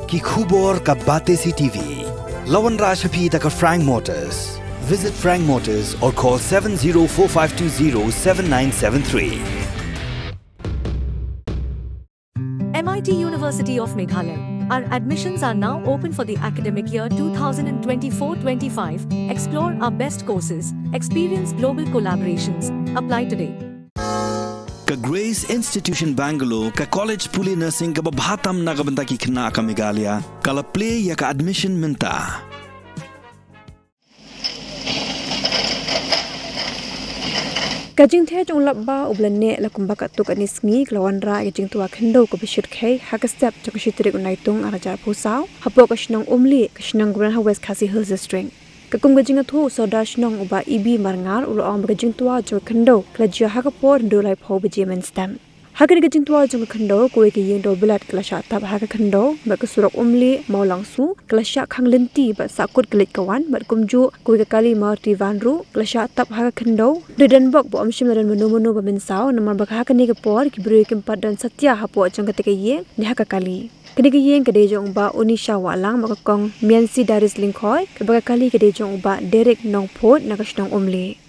ki khubor ka bate si TV. Lawan Rashapi taka Frank Motors. Visit Frank Motors or call 7045207973. MIT University of Meghalaya. Our admissions are now open for the academic year 2024-25. Explore our best courses. Experience global collaborations. Apply today. Ka Grace Institution Bangalore ka College Puli Nursing ka babhatam na kabanta ki khna ka Meghalaya kala play ya ka admission minta. Kajing the jong labba ublane la kumbaka tuk anis ngi klawan ra kajing tua Khyndew ko bishut khai hakastep jong shitri unaitung araja phusau hapo kashnong Umlieh kashnong Grand West Khasi Hills District kakum kajing athu sodash nong uba ibi marngar ulo om kajing tua jong Khyndew klajia hakapor ndulai pho bejemen stem Hakari kajing tua jong Khyndew ko ke yeng do bilat klasha tab haka Khyndew ba ka Surok Umlieh maulangsu klasha khanglenti ba sakut klit kawan ba kumju ko ke kali marti vanru klasha tab haka Khyndew de danbok bo amshim dan menu ba minsau namar ba haka ni ke por ki bru ke padan satya hapo jong ke ye ni haka kali kini ke yeng ke de jong ba unisha walang ba kong miansi daris lingkhoi ke ba kali ke de jong ba derek nong phot na kashnong Umlieh